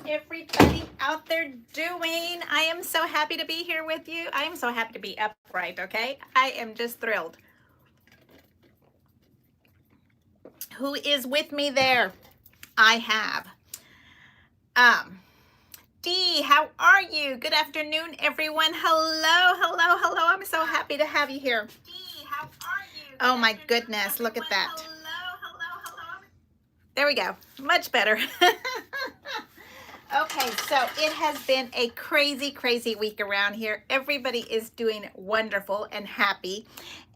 everybody out there doing? I am so happy to be here with you. I am so happy to be upright, okay? I am just thrilled. Who is with me there? I have Dee, how are you? Good afternoon, everyone. Hello, hello, hello. I'm so happy to have you here. Dee, how are you? Oh my goodness, look at that. Hello, hello, hello. There we go. Much better. Okay, so it has been a crazy, crazy week around here. Everybody is doing wonderful and happy.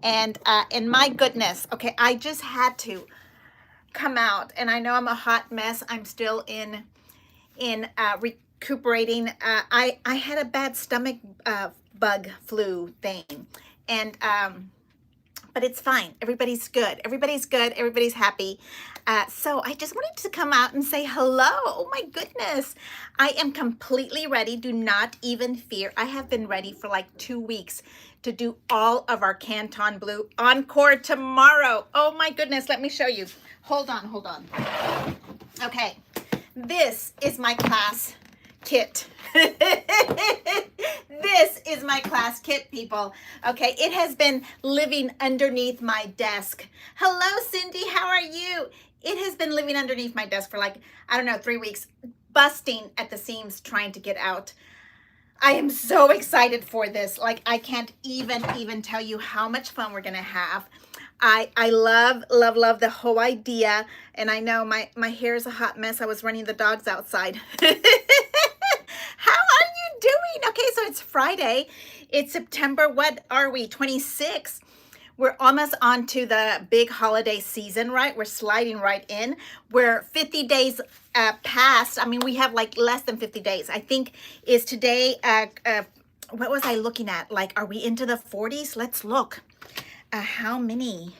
And my goodness, okay, I just had to come out. And I know I'm a hot mess. I'm still in recuperating. I had a bad stomach bug flu thing. And but it's fine. Everybody's good. Everybody's good. Everybody's happy. So I just wanted to come out and say hello. Oh my goodness. I am completely ready. Do not even fear. I have been ready for like 2 weeks to do all of our Canton Blue encore tomorrow. Oh my goodness. Let me show you. Hold on, hold on. Okay. This is my class kit. This is my class kit, people. Okay, it has been living underneath my desk. Hello, Cindy, how are you? It has been living underneath my desk for like, I don't know, 3 weeks, busting at the seams trying to get out. I am so excited for this. Like, I can't even tell you how much fun we're gonna have. I love the whole idea. And I know my hair is a hot mess. I was running the dogs outside. How are you doing? Okay, so it's Friday. It's September, what are we, 26th? We're almost on to the big holiday season, right? We're sliding right in. We're 50 days past. I mean, we have like less than 50 days. I think is today, what was I looking at? Like, are we into the 40s? Let's look. How many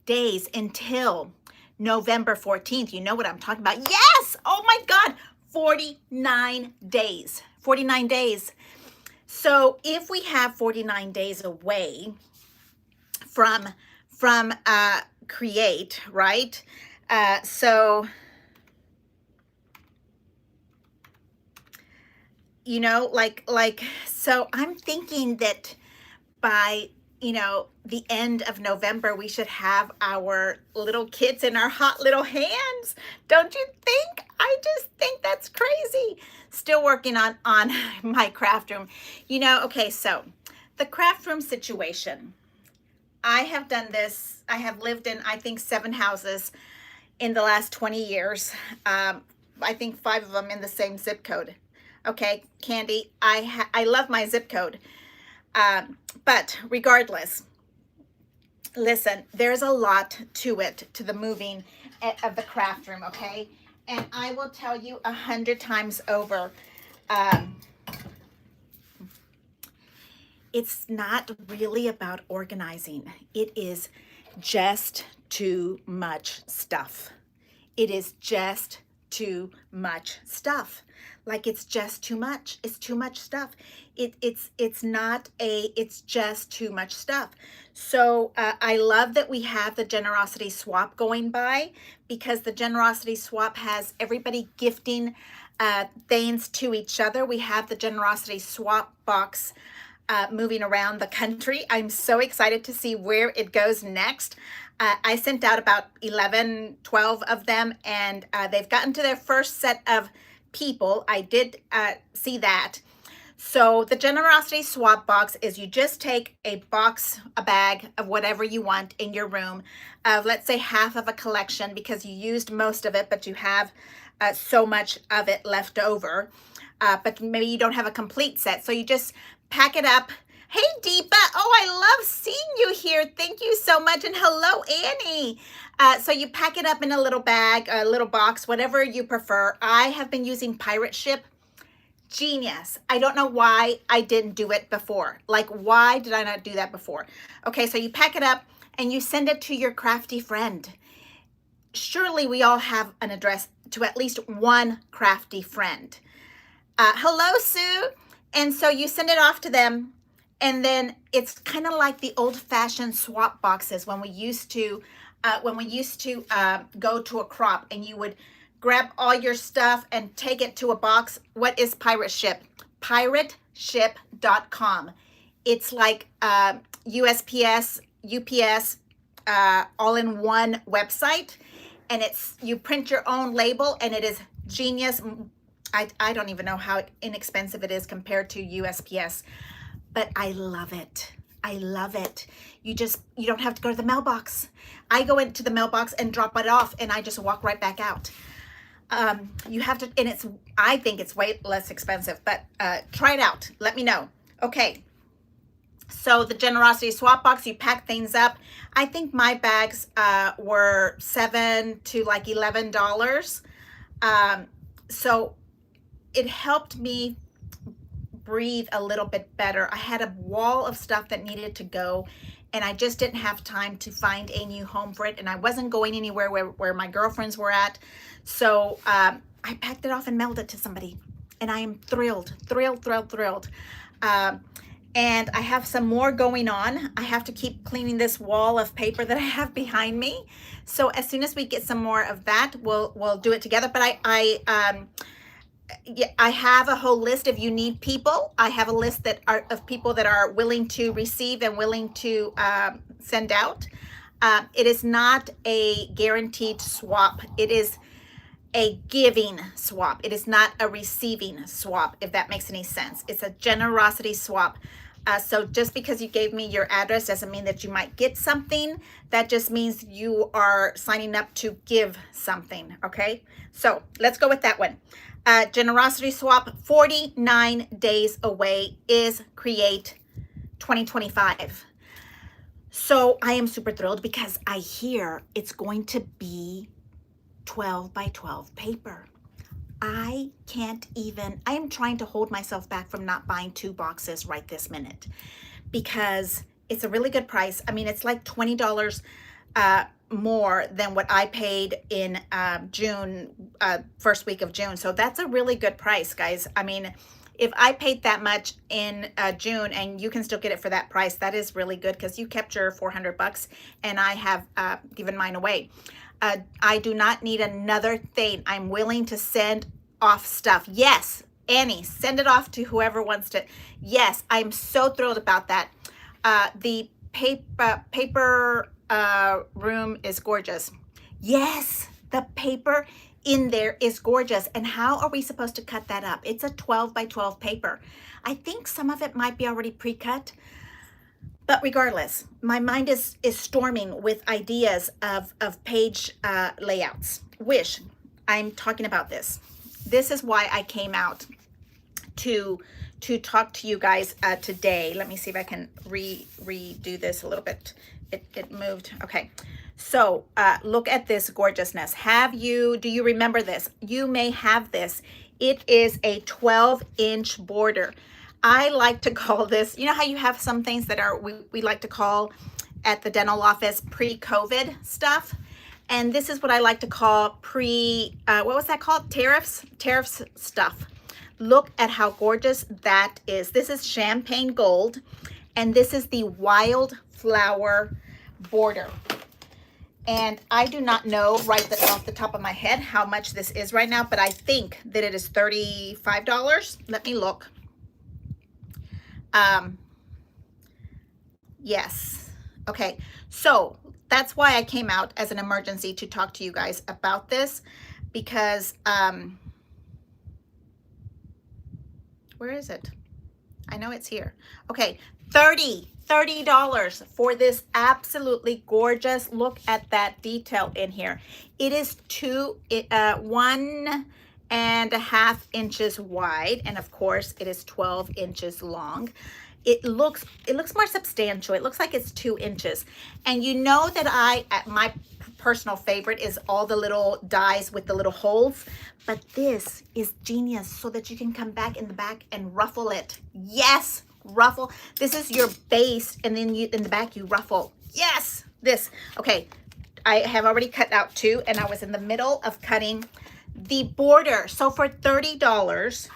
days until November 14th? You know what I'm talking about. Yes! Oh my God! 49 days. 49 days. So if we have 49 days away from create, right? So, you know, so I'm thinking that by, you know, the end of November, we should have our little kits in our hot little hands. Don't you think? I just think that's crazy. Still working on my craft room. You know, okay, so the craft room situation. I have done this. I have lived in, I think, 7 houses in the last 20 years. I think 5 of them in the same zip code. Okay, Candy, I love my zip code. But regardless, listen, there's a lot to it, to the moving of the craft room, okay? And I will tell you 100 times over, it's not really about organizing. It is just too much stuff. It is just too much stuff. Like, it's just too much. It's too much stuff. It's just too much stuff. So I love that we have the generosity swap going by, because the generosity swap has everybody gifting things to each other. We have the generosity swap box moving around the country. I'm so excited to see where it goes next. I sent out about 11, 12 of them, and they've gotten to their first set of people. I did see that. So the generosity swap box is, you just take a bag of whatever you want in your room, of let's say half of a collection, because you used most of it, but you have so much of it left over. But maybe you don't have a complete set. So you just pack it up. Hey, Deepa. Oh, I love seeing you here. Thank you so much. And hello, Annie. So you pack it up in a little bag, a little box, whatever you prefer. I have been using Pirate Ship. Genius. I don't know why I didn't do it before. Like, why did I not do that before? Okay, so you pack it up and you send it to your crafty friend. Surely we all have an address to at least one crafty friend. Hello, Sue. And so you send it off to them, and then it's kind of like the old-fashioned swap boxes when we used to go to a crop, and you would grab all your stuff and take it to a box. What is Pirate Ship? Pirateship.com. It's like USPS, UPS, all in one website, and you print your own label, and it is genius. I don't even know how inexpensive it is compared to USPS, but I love it. I love it. You don't have to go to the mailbox. I go into the mailbox and drop it off, and I just walk right back out. You have to, and I think it's way less expensive, but try it out. Let me know. Okay. So the Generosity Swap Box, you pack things up. I think my bags were $7 to like $11. So it helped me breathe a little bit better. I had a wall of stuff that needed to go, and I just didn't have time to find a new home for it, and I wasn't going anywhere where my girlfriends were at. So I packed it off and mailed it to somebody, and I am thrilled. And I have some more going on. I have to keep cleaning this wall of paper that I have behind me. So as soon as we get some more of that, we'll do it together. But I have a whole list. If you need people, I have a list of people that are willing to receive and willing to send out. It is not a guaranteed swap. It is a giving swap. It is not a receiving swap, if that makes any sense. It's a generosity swap. So just because you gave me your address doesn't mean that you might get something. That just means you are signing up to give something, okay? So let's go with that one. Generosity swap, 49 days away is Create 2025. So I am super thrilled because I hear it's going to be 12 by 12 paper. I am trying to hold myself back from not buying 2 boxes right this minute because it's a really good price. I mean, it's like $20 more than what I paid in June, first week of June. So that's a really good price, guys. I mean, if I paid that much in June and you can still get it for that price, that is really good because you kept your $400 and I have given mine away. I do not need another thing. I'm willing to send off stuff. Yes, Annie, send it off to whoever wants to. Yes, I'm so thrilled about that. The paper room is gorgeous. Yes, the paper in there is gorgeous. And how are we supposed to cut that up? It's a 12 by 12 paper. I think some of it might be already pre-cut. But regardless, my mind is storming with ideas of page layouts. Wish, I'm talking about this. This is why I came out to talk to you guys today. Let me see if I can redo this a little bit. It moved. Okay. So look at this gorgeousness. Do you remember this? You may have this. It is a 12-inch border. I like to call this, you know how you have some things that are, we like to call at the dental office pre-COVID stuff. And this is what I like to call what was that called? Tariffs stuff. Look at how gorgeous that is. This is champagne gold, and this is the Wildflower border. And I do not know off the top of my head how much this is right now, but I think that it is $35. Let me look. Yes. Okay. So that's why I came out as an emergency to talk to you guys about this because, where is it? I know it's here. Okay. $30 for this absolutely gorgeous. Look at that detail in here. It is 1.5 inches wide, and of course it is 12 inches long. It looks more substantial. It looks like it's 2 inches. And you know that my personal favorite is all the little dies with the little holes, but this is genius so that you can come back in the back and ruffle it. Yes, ruffle. This is your base, and then in the back you ruffle. Yes, this. Okay, I have already cut out 2, and I was in the middle of cutting the border. So for $30,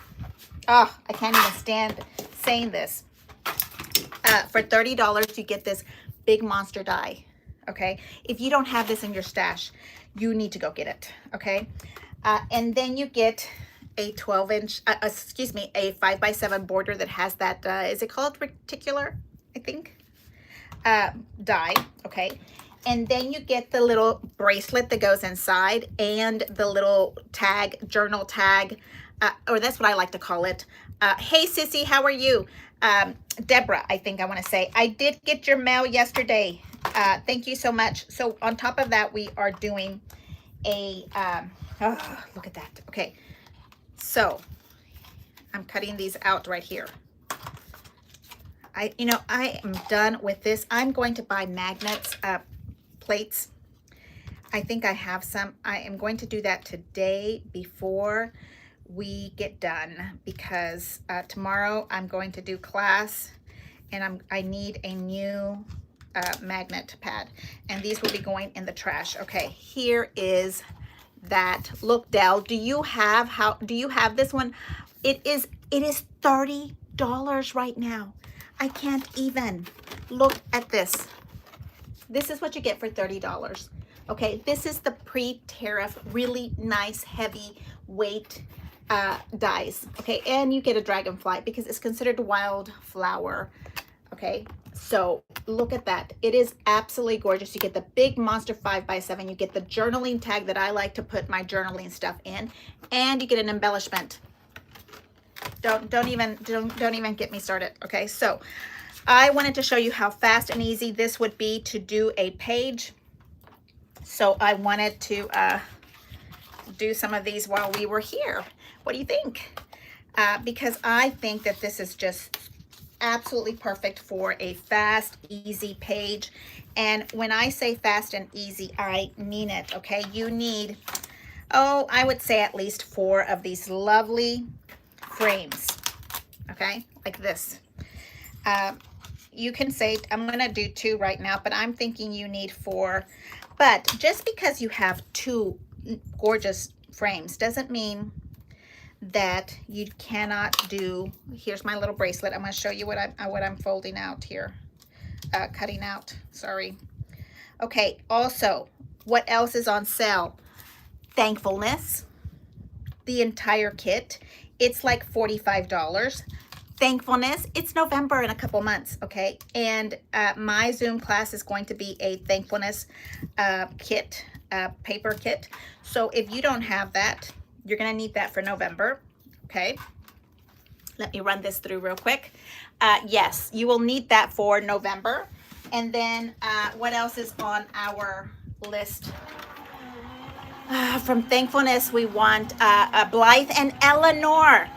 I can't even stand saying this. For $30, you get this big monster die. Okay, if you don't have this in your stash, you need to go get it. Okay, And then you get a 12-inch, excuse me, a 5x7 border that has that, is it called reticular, I think, die, okay? And then you get the little bracelet that goes inside and the little tag, journal tag, or that's what I like to call it. Hey, Sissy, how are you? Deborah, I think I want to say. I did get your mail yesterday. Thank you so much. So on top of that, we are doing a, oh, look at that. Okay, so I'm cutting these out right here. I am done with this. I'm going to buy magnets, plates. I think I have some. I am going to do that today before we get done, because tomorrow I'm going to do class, and I need a new magnet pad, and these will be going in the trash. Okay, here is that. Look, Dell, do you have this one? It is $30 right now. I can't even. Look at this. This is what you get for $30. Okay, this is the pre-tariff, really nice, heavy weight dies. Okay, and you get a dragonfly because it's considered wildflower. Okay, so look at that. It is absolutely gorgeous. You get the big monster 5x7. You get the journaling tag that I like to put my journaling stuff in, and you get an embellishment. Don't even get me started. Okay, so I wanted to show you how fast and easy this would be to do a page. So I wanted to do some of these while we were here. What do you think? Because I think that this is just absolutely perfect for a fast, easy page. And when I say fast and easy, I mean it, okay? You need, oh, I would say at least 4 of these lovely frames, okay? Like this. You can say, I'm gonna do 2 right now, but I'm thinking you need 4. But just because you have 2 gorgeous frames doesn't mean that you cannot do, here's my little bracelet. I'm gonna show you what I'm folding out here, cutting out, sorry. Okay, also, what else is on sale? Thankfulness, the entire kit. It's like $45. Thankfulness, it's November in a couple months, okay? And my Zoom class is going to be a thankfulness kit, paper kit. So if you don't have that, you're gonna need that for November, okay? Let me run this through real quick. Yes, you will need that for November. And then what else is on our list? From Thankfulness, we want Blythe and Eleanor.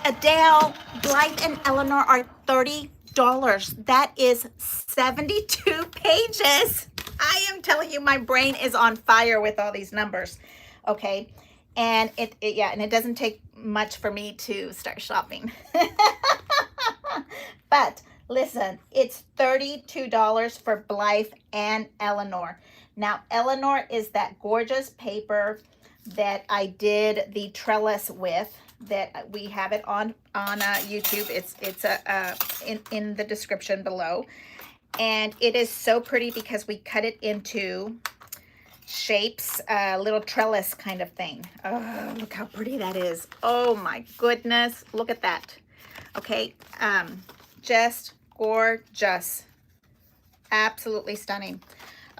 Adele, Blythe and Eleanor are $30. That is 72 pages. I am telling you, my brain is on fire with all these numbers. Okay, and it doesn't take much for me to start shopping. But listen, it's $32 for Blythe and Eleanor. Now, Eleanor is that gorgeous paper that I did the trellis with, that we have it on YouTube. It's in the description below, and it is so pretty because we cut it into shapes, little trellis kind of thing. Oh, look how pretty that is. Oh my goodness, look at that. Okay, just gorgeous, absolutely stunning.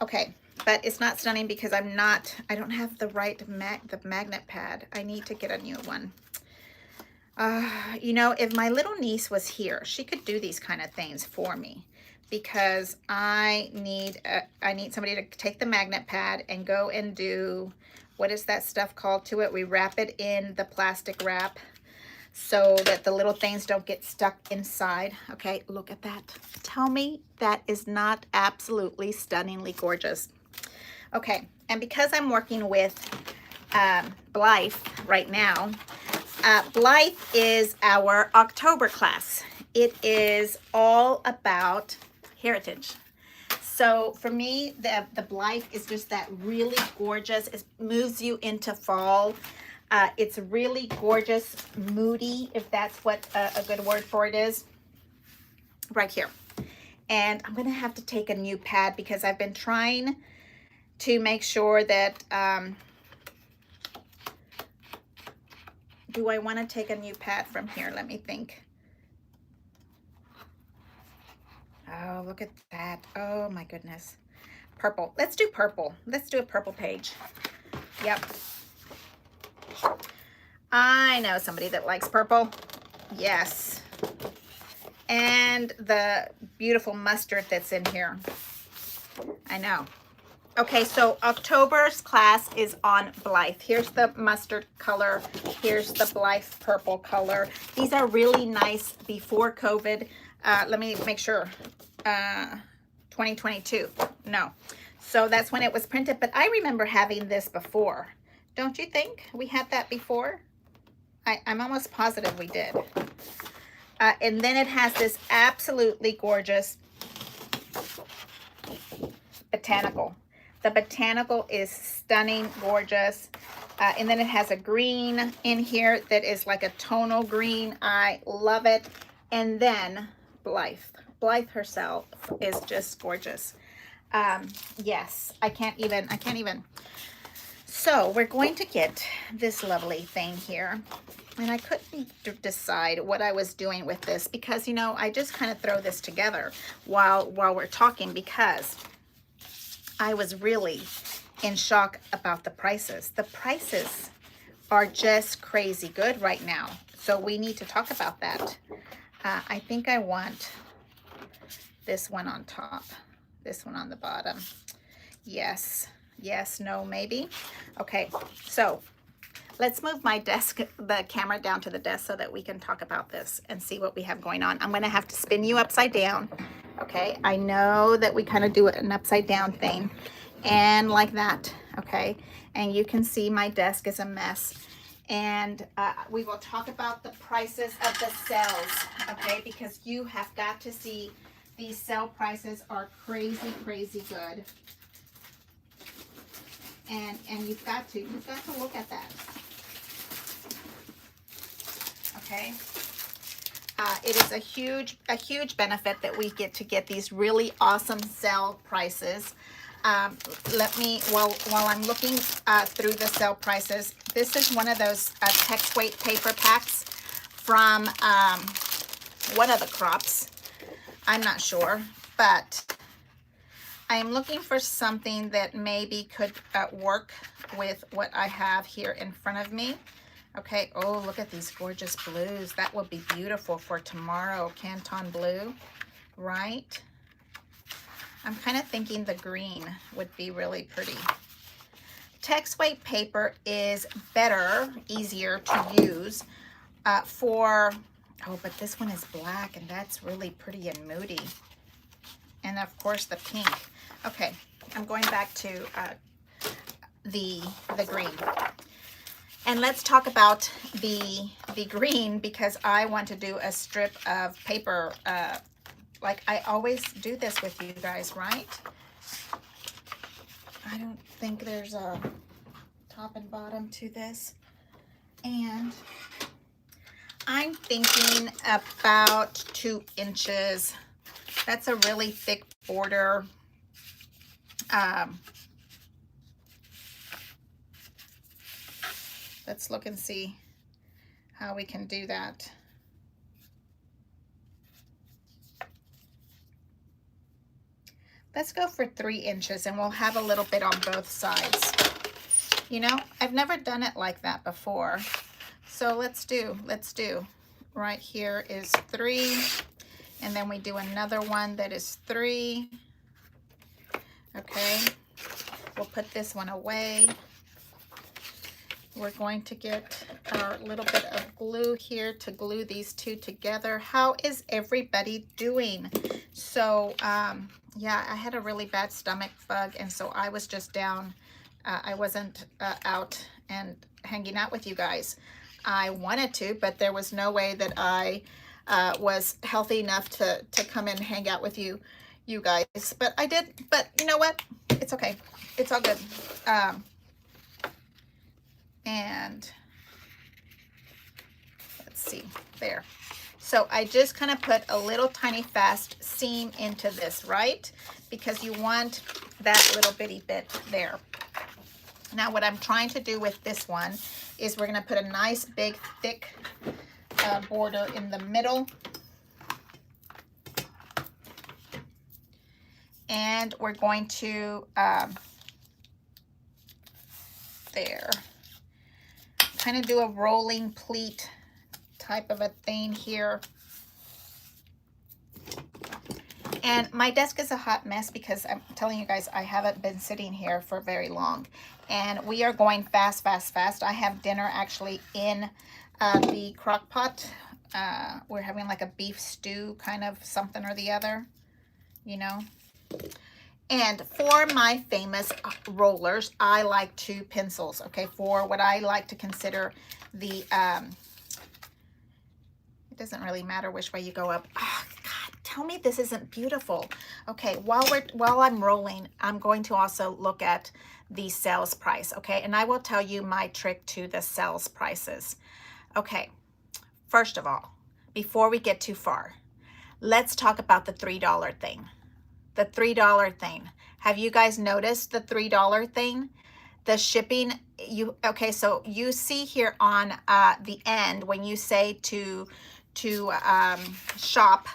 Okay, but it's not stunning because I don't have the right magnet pad. I need to get a new one. You know, if my little niece was here, she could do these kind of things for me, because I need somebody to take the magnet pad and go and do, what is that stuff called to it? We wrap it in the plastic wrap so that the little things don't get stuck inside. Okay, look at that. Tell me that is not absolutely stunningly gorgeous. Okay, and because I'm working with Blythe right now, Blythe is our October class. It is all about heritage. So for me, the Blythe is just that really gorgeous. It moves you into fall. It's really gorgeous, moody, if that's what a good word for it is, right here. And I'm gonna have to take a new pad because I've been trying to make sure that do I want to take a new pad from here? Let me think. Oh, look at that. Oh my goodness. Purple. Let's do purple. Let's do a purple page. Yep. I know somebody that likes purple. Yes. And the beautiful mustard that's in here. I know. Okay, so October's class is on Blythe. Here's the mustard color. Here's the Blythe purple color. These are really nice before COVID. Let me make sure. 2022. No. So that's when it was printed. But I remember having this before. Don't you think we had that before? I'm almost positive we did. And then it has this absolutely gorgeous botanical. The botanical is stunning, gorgeous. And then it has a green in here that is like a tonal green. I love it. And then Blythe. Blythe herself is just gorgeous. Yes, I can't even. So we're going to get this lovely thing here. And I couldn't decide what I was doing with this because, you know, I just kind of throw this together while we're talking because I was really in shock about the prices. The prices are just crazy good right now. So we need to talk about that. I think I want this one on top, this one on the bottom. Yes, yes, no, maybe. Okay, so let's move my desk, the camera down to the desk so that we can talk about this and see what we have going on. I'm going to have to spin you upside down. Okay, I know that we kind of do an upside down thing and like that. Okay, and you can see my desk is a mess. And we will talk about the prices of the cells, okay, because you have got to see these sale prices are crazy, crazy good. And you've got to look at that. Okay. It is a huge benefit that we get to get these really awesome sale prices. Let me, while I'm looking through the sale prices, this is one of those text weight paper packs from one of the crops. I'm not sure, but I am looking for something that maybe could work with what I have here in front of me. Okay, oh, look at these gorgeous blues. That will be beautiful for tomorrow, Canton blue, right? I'm kind of thinking the green would be really pretty. Text weight paper is better, easier to use oh, but this one is black and that's really pretty and moody. And of course the pink. Okay, I'm going back to the green. And let's talk about the green because I want to do a strip of paper. Like I always do this with you guys, right? I don't think there's a top and bottom to this. And I'm thinking about 2 inches. That's a really thick border. Let's look and see how we can do that. Let's go for 3 inches and we'll have a little bit on both sides. You know, I've never done it like that before. So let's do, right here is 3, and then we do another one that is 3. Okay, we'll put this one away. We're going to get our little bit of glue here to glue these two together. How is everybody doing? So, yeah, I had a really bad stomach bug, and so I was just down. I wasn't out and hanging out with you guys. I wanted to, but there was no way that I was healthy enough to come and hang out with you guys. But I did. But you know what? It's okay. It's all good. And let's see there. So I just kind of put a little tiny fast seam into this, right? Because you want that little bitty bit there. Now what I'm trying to do with this one is we're gonna put a nice big thick border in the middle. And we're going to, there, kind of do a rolling pleat type of a thing here. And my desk is a hot mess because I'm telling you guys, I haven't been sitting here for very long. And we are going fast, fast, fast. I have dinner actually in the crock pot. We're having like a beef stew kind of something or the other, you know. And for my famous rollers, I like two pencils, okay, for what I like to consider the, it doesn't really matter which way you go up. Oh, God, tell me this isn't beautiful. Okay, while I'm rolling, I'm going to also look at the sales price, okay, and I will tell you my trick to the sales prices. Okay, first of all, before we get too far, let's talk about the $3 thing. The $3 thing. Have you guys noticed the $3 thing? The shipping, okay, so you see here on the end, when you say to shop,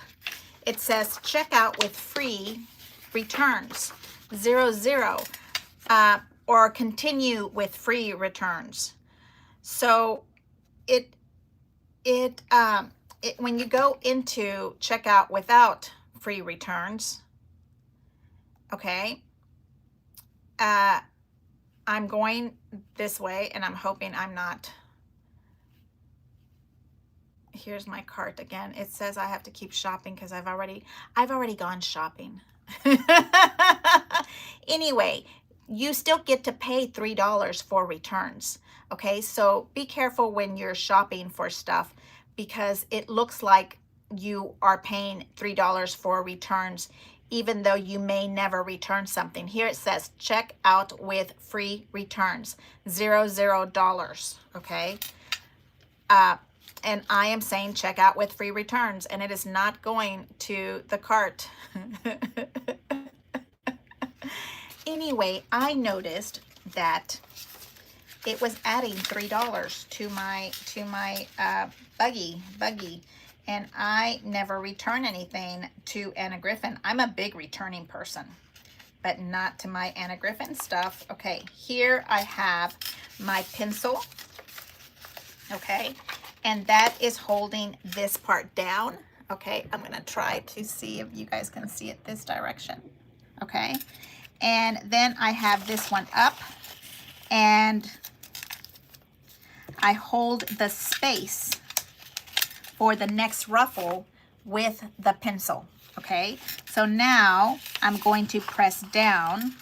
it says checkout with free returns, 00, or continue with free returns. So when you go into checkout without free returns, okay, I'm going this way and I'm hoping I'm not. Here's my cart again. It says I have to keep shopping because I've already gone shopping. Anyway, you still get to pay $3 for returns. Okay, so be careful when you're shopping for stuff because it looks like you are paying $3 for returns even though you may never return something. Here it says check out with free returns, $00, okay? And I am saying check out with free returns, and it is not going to the cart. Anyway, I noticed that it was adding $3 to my buggy, and I never return anything to Anna Griffin. I'm a big returning person, but not to my Anna Griffin stuff. Okay, here I have my pencil, okay, and that is holding this part down. Okay, I'm gonna try to see if you guys can see it this direction, okay? And then I have this one up, and I hold the space for the next ruffle with the pencil, okay? So now I'm going to press down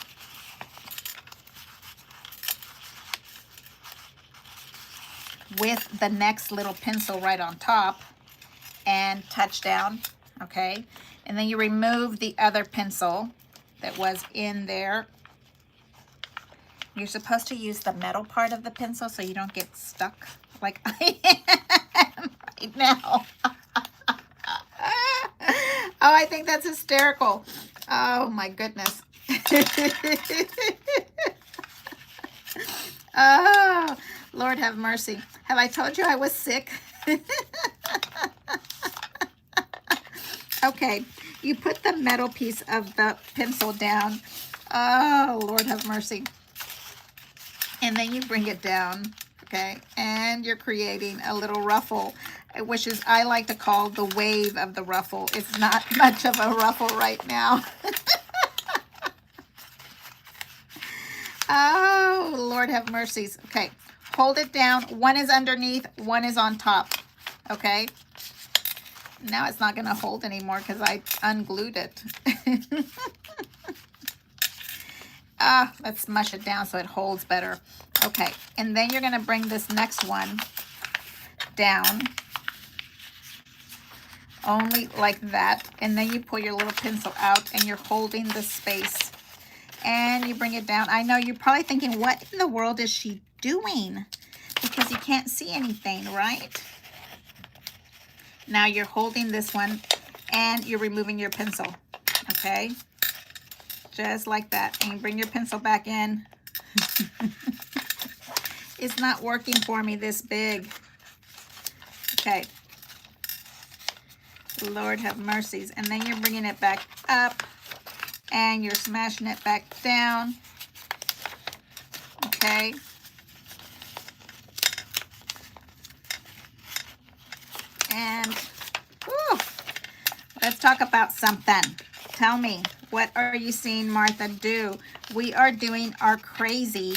with the next little pencil right on top and touch down, okay? And then you remove the other pencil that was in there. You're supposed to use the metal part of the pencil so you don't get stuck like I am right now. Oh, I think that's hysterical. Oh my goodness. Oh, Lord have mercy. Have I told you I was sick? Okay, you put the metal piece of the pencil down. Oh, Lord have mercy. And then you bring it down, okay? And you're creating a little ruffle, which is, I like to call the wave of the ruffle. It's not much of a ruffle right now. Oh, Lord have mercies. Okay, hold it down. One is underneath, one is on top, okay? Now it's not gonna hold anymore because I unglued it. Let's mush it down so it holds better. Okay, and then you're gonna bring this next one down, only like that, and then you pull your little pencil out and you're holding the space and you bring it down. I know you're probably thinking, what in the world is she doing? Because you can't see anything, right? Now you're holding this one and you're removing your pencil, okay? Just like that, and you bring your pencil back in. is not working for me this big. Okay. Lord have mercies. And then you're bringing it back up and you're smashing it back down. Okay. And whew, let's talk about something. Tell me, what are you seeing Martha do? We are doing our crazy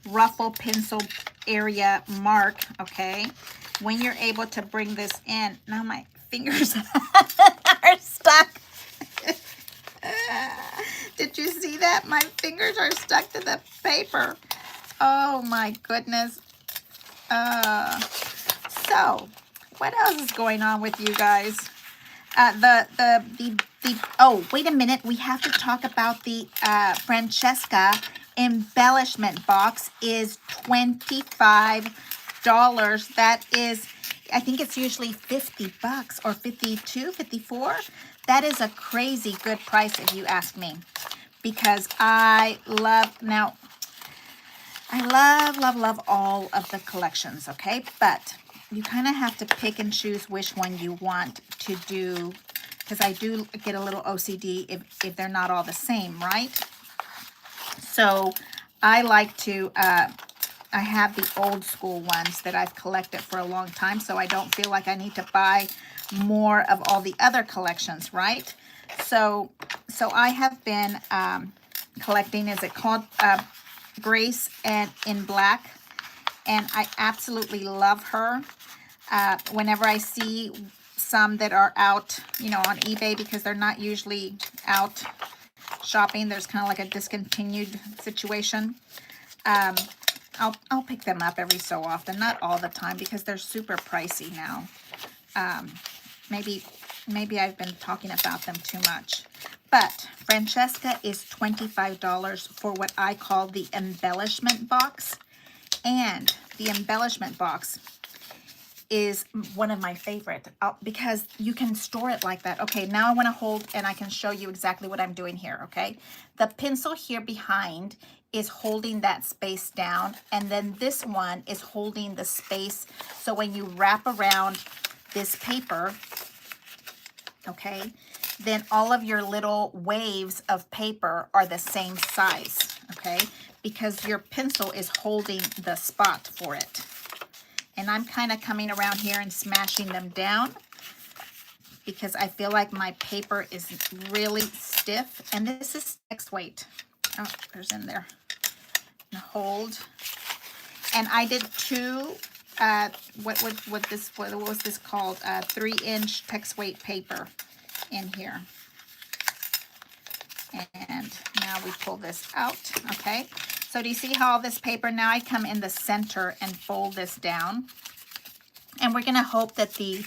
ruffle pencil area mark, okay? When you're able to bring this in. Now my fingers are stuck. Did you see that? My fingers are stuck to the paper. Oh my goodness. So, what else is going on with you guys? Oh, wait a minute. We have to talk about the Francesca embellishment box is $25. That is, I think it's usually 50 bucks or 52, 54. That is a crazy good price if you ask me, because I love all of the collections, okay? But you kind of have to pick and choose which one you want to do, because I do get a little OCD if they're not all the same, right? So I like to, I have the old school ones that I've collected for a long time, so I don't feel like I need to buy more of all the other collections, right? So I have been collecting, is it called Grace and in Black, and I absolutely love her. Whenever I see some that are out, you know, on eBay, because they're not usually out shopping, there's kind of like a discontinued situation. I'll pick them up every so often, not all the time, because they're super pricey now. Maybe I've been talking about them too much. But Francesca is $25 for what I call the embellishment box. And the embellishment box is one of my favorite because you can store it like that. Okay, now I want to hold and I can show you exactly what I'm doing here, okay? The pencil here behind is holding that space down, and then this one is holding the space. So when you wrap around this paper, okay, then all of your little waves of paper are the same size, okay? Because your pencil is holding the spot for it. And I'm kind of coming around here and smashing them down because I feel like my paper is really stiff. And this is next weight. Oh, there's in there. And hold. And I did two, what was this called? 3-inch text weight paper in here. And now we pull this out, okay? So do you see how all this paper, now I come in the center and fold this down. And we're gonna hope that the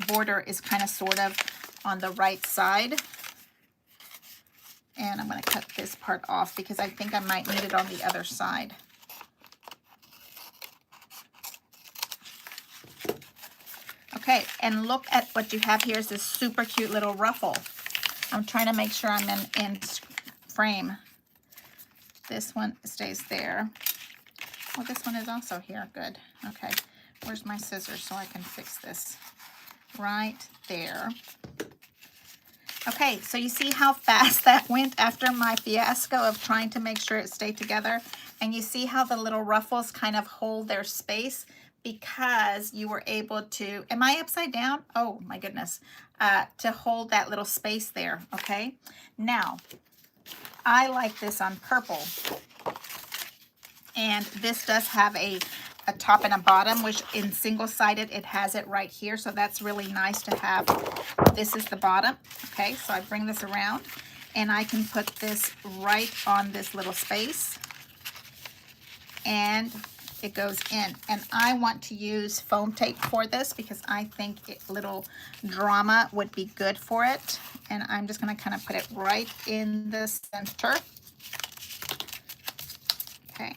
border is kind of sort of on the right side. And I'm gonna cut this part off because I think I might need it on the other side. Okay, and look at what you have here is this super cute little ruffle. I'm trying to make sure I'm in frame. This one stays there. Well, this one is also here. Good. Okay. Where's my scissors so I can fix this? Right there. Okay, so you see how fast that went after my fiasco of trying to make sure it stayed together? And you see how the little ruffles kind of hold their space because you were able to, am I upside down? Oh my goodness. To hold that little space there, okay? Now, I like this on purple. And this does have a top and a bottom, which in single-sided, it has it right here. So that's really nice to have. This is the bottom, okay? So I bring this around and I can put this right on this little space. And it goes in. And I want to use foam tape for this because I think little drama would be good for it. And I'm just going to kind of put it right in the center. Okay.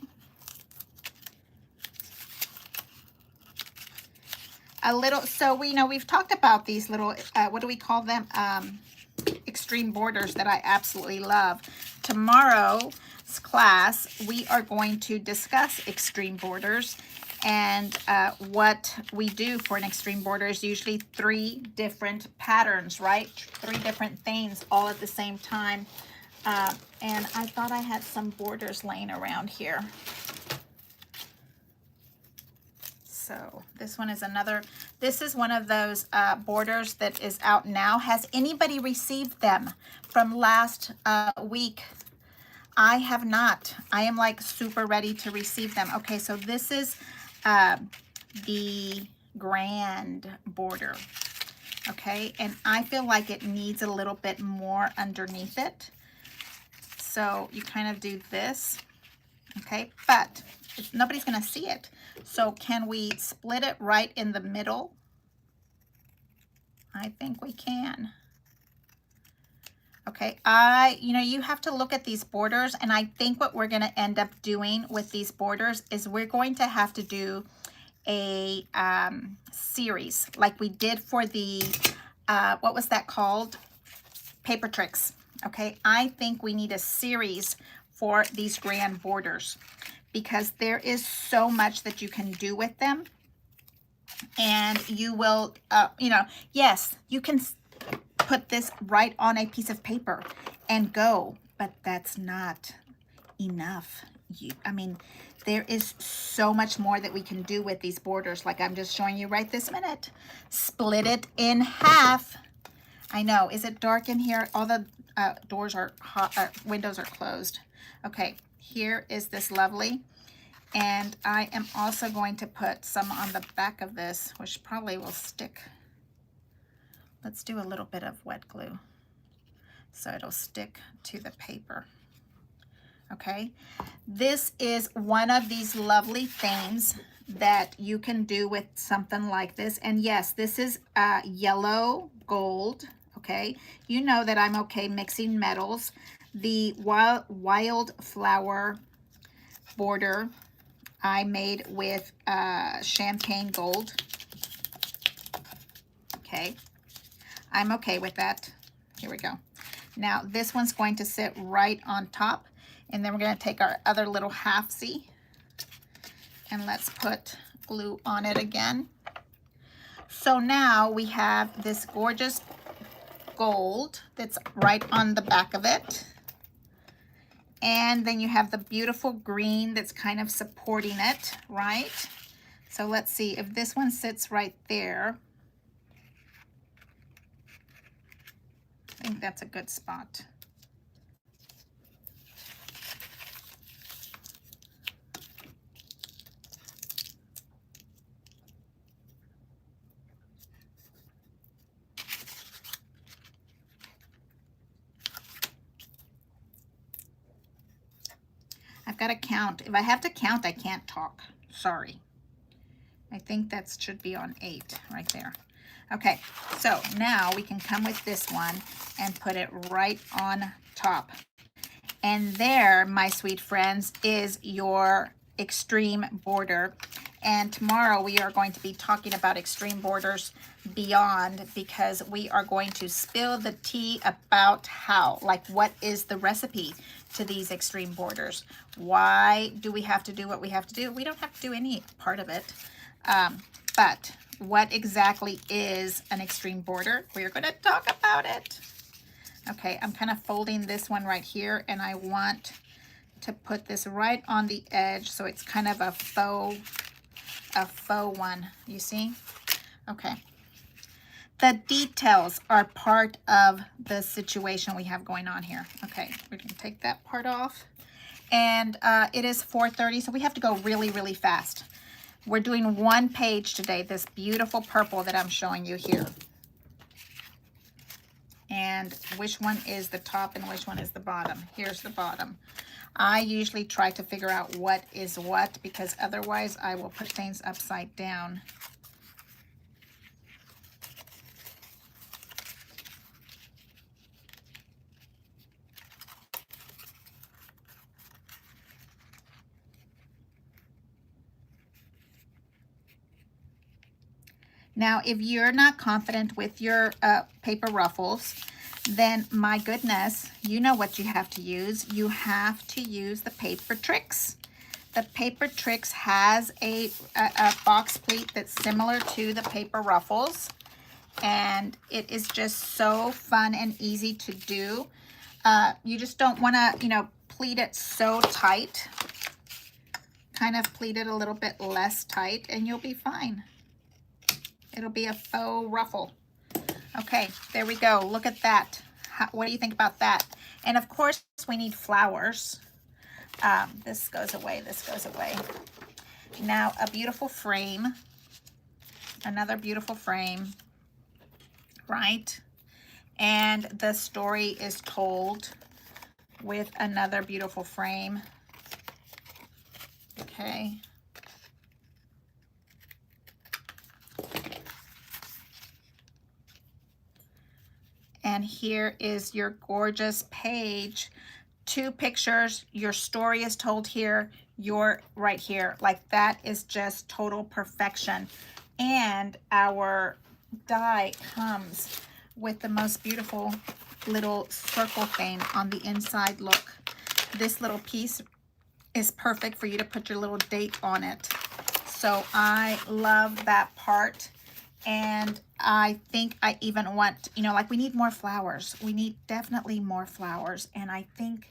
A little, so we've talked about these little, what do we call them? Extreme borders that I absolutely love. Tomorrow, next class, we are going to discuss extreme borders. And what we do for an extreme border is usually 3 different patterns, right? 3 different things all at the same time. And I thought I had some borders laying around here. So this one is another, this is one of those borders that is out now. Has anybody received them from last week? I have not. I am like super ready to receive them. Okay, so this is the grand border. Okay, and I feel like it needs a little bit more underneath it. So you kind of do this, okay, but nobody's gonna see it. So can we split it right in the middle? I think we can. Okay, you know, you have to look at these borders, and I think what we're gonna end up doing with these borders is we're going to have to do a series like we did for the, what was that called? Paper tricks. Okay, I think we need a series for these grand borders because there is so much that you can do with them. And you will, you know, yes, you can put this right on a piece of paper and go, but that's not enough. I mean, there is so much more that we can do with these borders, like I'm just showing you right this minute. Split it in half. I know, is it dark in here? All the doors are hot, windows are closed. Okay, here is this lovely. And I am also going to put some on the back of this, which probably will stick. Let's do a little bit of wet glue so it'll stick to the paper. Okay, this is one of these lovely things that you can do with something like this. And yes, this is yellow gold. Okay, you know that I'm okay mixing metals. The Wildflower border I made with champagne gold. Okay, I'm okay with that. Here we go. Now this one's going to sit right on top, and then we're going to take our other little halfsy and let's put glue on it again. So now we have this gorgeous gold that's right on the back of it. And then you have the beautiful green that's kind of supporting it, right? So let's see if this one sits right there. I think that's a good spot. I've got to count. If I have to count, I can't talk. Sorry. I think that should be on 8 right there. Okay, so now we can come with this one and put it right on top. And there, my sweet friends, is your extreme border. And tomorrow we are going to be talking about extreme borders beyond, because we are going to spill the tea about how, like, what is the recipe to these extreme borders? Why do we have to do what we have to do? We don't have to do any part of it. But what exactly is an extreme border? We're going to talk about it. Okay, I'm kind of folding this one right here, and I want to put this right on the edge so it's kind of a faux one, you see? Okay. The details are part of the situation we have going on here. Okay, we're going to take that part off. And it is 4:30, so we have to go really, really fast. We're doing one page today, this beautiful purple that I'm showing you here. And which one is the top and which one is the bottom? Here's the bottom. I usually try to figure out what is what, because otherwise I will put things upside down. Now, if you're not confident with your paper ruffles, then my goodness, you know what you have to use. You have to use the Paper Tricks. The Paper Tricks has a box pleat that's similar to the Paper Ruffles, and it is just so fun and easy to do. You just don't want to, you know, pleat it so tight. Kind of pleat it a little bit less tight, and you'll be fine. It'll be a faux ruffle. Okay, there we go. Look at that. What do you think about that? And of course, we need flowers. This goes away, this goes away. Now, a beautiful frame. Another beautiful frame, right? And the story is told with another beautiful frame. Okay. And here is your gorgeous page. 2 pictures, your story is told here, you're right here. Like, that is just total perfection. And our die comes with the most beautiful little circle thing on the inside. Look, this little piece is perfect for you to put your little date on it. So I love that part. And I think I even want, you know, like, we need more flowers. We need definitely more flowers. And I think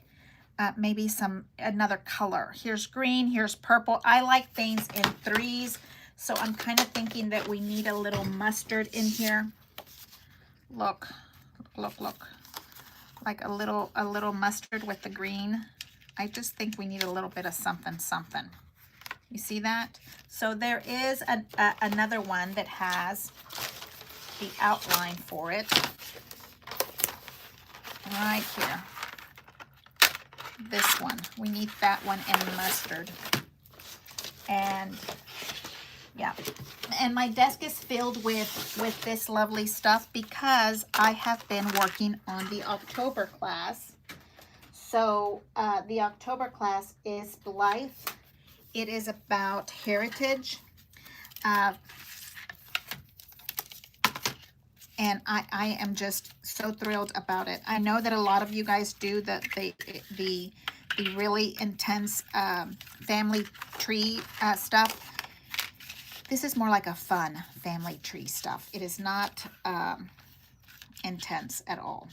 maybe another color. Here's green, here's purple. I like things in 3s. So I'm kind of thinking that we need a little mustard in here. Look, look, look. Like a little mustard with the green. I just think we need a little bit of something, something. You see that? So there is another one that has the outline for it. Right here. This one. We need that one in mustard. And yeah. And my desk is filled with this lovely stuff because I have been working on the October class. So the October class is Blythe. It is about heritage. And I am just so thrilled about it. I know that a lot of you guys do the really intense family tree stuff. This is more like a fun family tree stuff. It is not intense at all.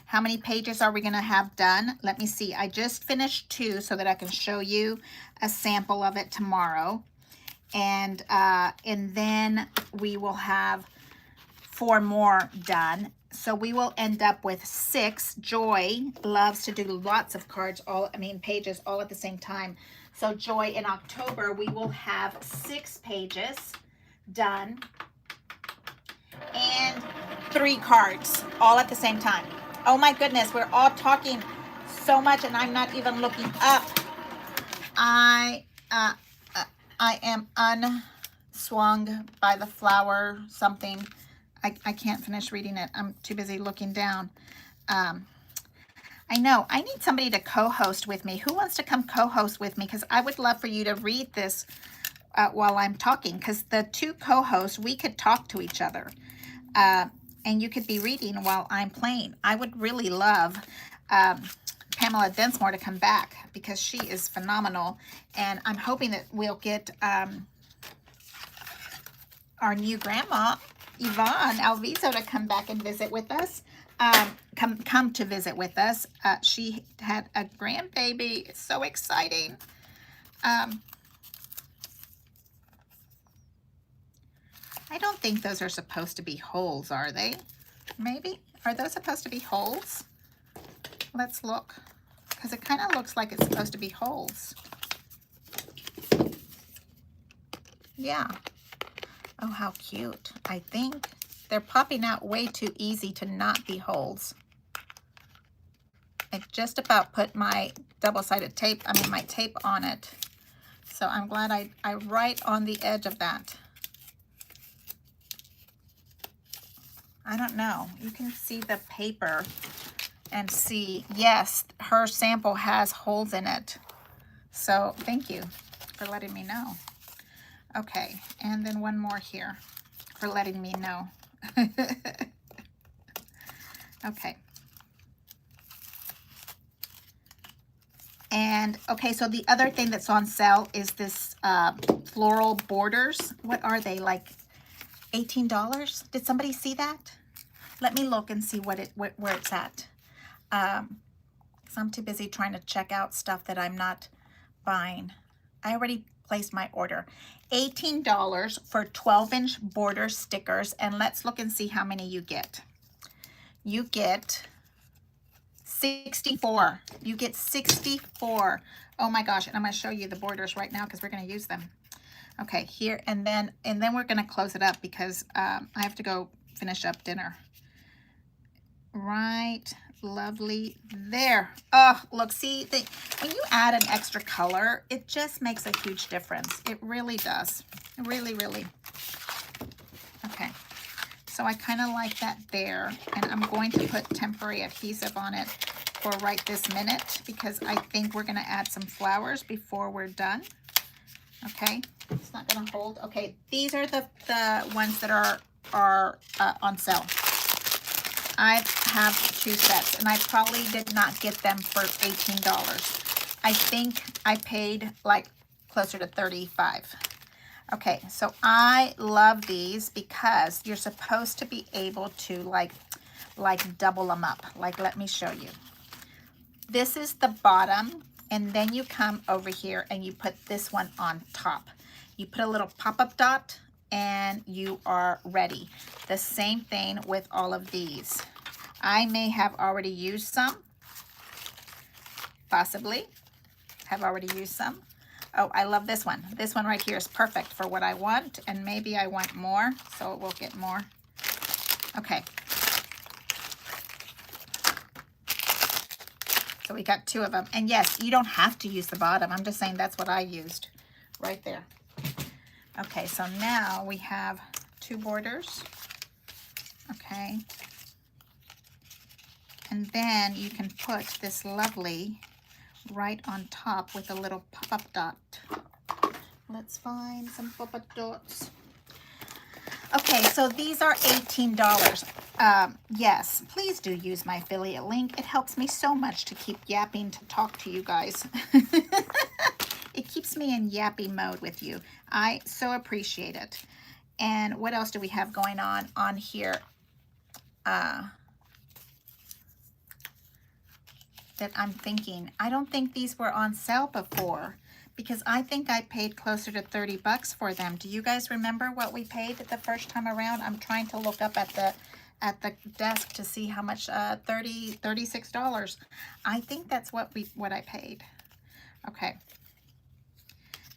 How many pages are we going to have done? Let me see. I just finished 2 so that I can show you a sample of it tomorrow. And then we will have 4 more done. So we will end up with 6. Joy loves to do lots of cards, pages all at the same time. So Joy, in October, we will have 6 pages done and 3 cards all at the same time. Oh my goodness, we're all talking so much and I'm not even looking up. I am unswung by the flower something. I can't finish reading it. I'm too busy looking down. I know. I need somebody to co-host with me. Who wants to come co-host with me? Because I would love for you to read this while I'm talking. Because the 2 co-hosts, we could talk to each other. And you could be reading while I'm playing. I would really love Pamela Densmore to come back because she is phenomenal. And I'm hoping that we'll get our new grandma, Yvonne Alviso, to come back and visit with us. Come to visit with us. She had a grandbaby. It's so exciting. I don't think those are supposed to be holes, are they? Maybe? Are those supposed to be holes? Let's look. Because it kind of looks like it's supposed to be holes. Yeah. Oh, how cute. I think they're popping out way too easy to not be holes. I just about put my double-sided tape, my tape on it. So I'm glad I right on the edge of that. I don't know. You can see the paper and see, yes, her sample has holes in it. So thank you for letting me know. Okay, and then one more here for letting me know. Okay. And okay, so the other thing that's on sale is this floral borders. What are they, like $18? Did somebody see that? Let me look and see where it's at. 'Cause I'm too busy trying to check out stuff that I'm not buying. I already placed my order. $18 for 12-inch border stickers. And let's look and see how many you get. You get 64. You get 64. Oh my gosh. And I'm going to show you the borders right now because we're going to use them. Okay, here, and then we're going to close it up because I have to go finish up dinner. Right, lovely there. Oh, look, see, when you add an extra color, it just makes a huge difference. It really does. Really, really. Okay, so I kind of like that there, and I'm going to put temporary adhesive on it for right this minute because I think we're going to add some flowers before we're done. Okay, it's not going to hold. Okay, these are the ones that are on sale. I have 2 sets, and I probably did not get them for $18. I think I paid like closer to $35. Okay, so I love these because you're supposed to be able to like double them up. Like, let me show you. This is the bottom, and then you come over here and you put this one on top. You put a little pop-up dot, and you are ready. The same thing with all of these. I may have already used some, possibly have already used some. Oh, I love this one. This one right here is perfect for what I want, and maybe I want more, so we'll get more. Okay. So we got 2 of them. And yes, you don't have to use the bottom. I'm just saying that's what I used right there. Okay, so now we have 2 borders. Okay. And then you can put this lovely right on top with a little pop-up dot. Let's find some pop-up dots. Okay, so these are $18. Yes, please do use my affiliate link. It helps me so much to keep yapping, to talk to you guys. It keeps me in yappy mode with you. I so appreciate it. And what else do we have going on here? That I'm thinking. I don't think these were on sale before because I think I paid closer to $30 for them. Do you guys remember what we paid the first time around? I'm trying to look up at the desk to see how much. $36. I think that's what I paid. Okay.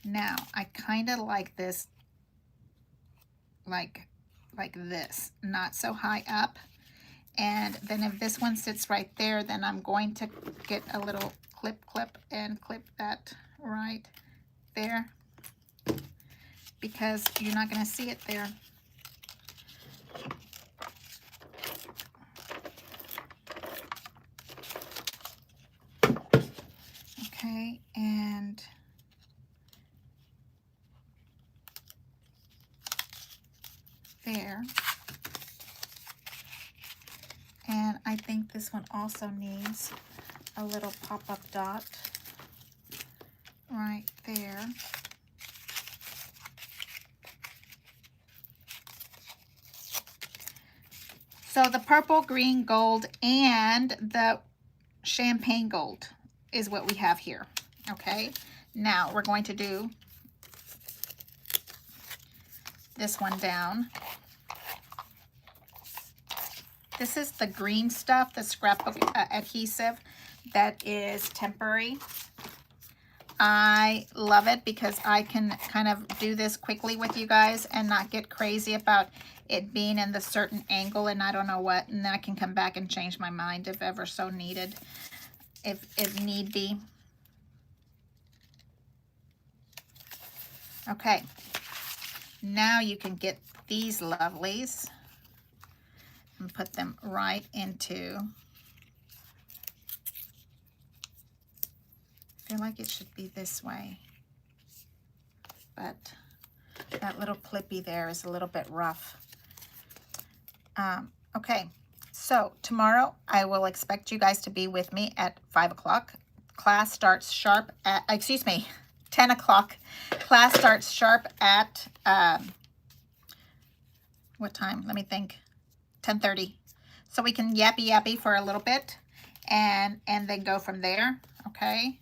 Now I kind of like this, like this, not so high up. And then if this one sits right there, then I'm going to get a little clip and clip that right there because you're not going to see it there. Okay, and there. And I think this one also needs a little pop-up dot right there. So the purple, green, gold, and the champagne gold is what we have here. Okay, now we're going to do this one down. This is the green stuff, the scrapbook adhesive that is temporary. I love it because I can kind of do this quickly with you guys and not get crazy about it being in the certain angle and I don't know what, and then I can come back and change my mind if ever so needed, if need be. Okay, now you can get these lovelies and put them right into, I feel like it should be this way, but that little clippy there is a little bit rough. Okay, So tomorrow I will expect you guys to be with me at 5 o'clock. Class starts sharp at, 10 o'clock. Class starts sharp at, what time? Let me think. 10:30. So we can yappy for a little bit and then go from there, okay?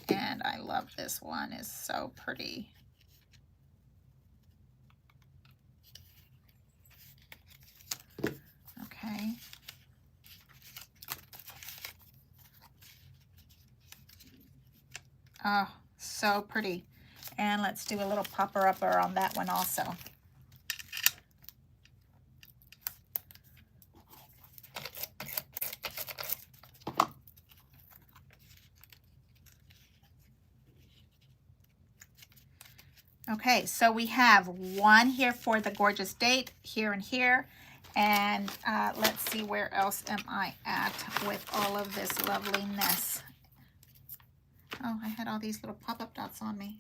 And I love this one. It's so pretty. Okay. Oh, so pretty. And let's do a little popper-upper on that one also. Okay, so we have one here for the gorgeous date, here and here. And let's see, where else am I at with all of this loveliness? Oh, I had all these little pop-up dots on me.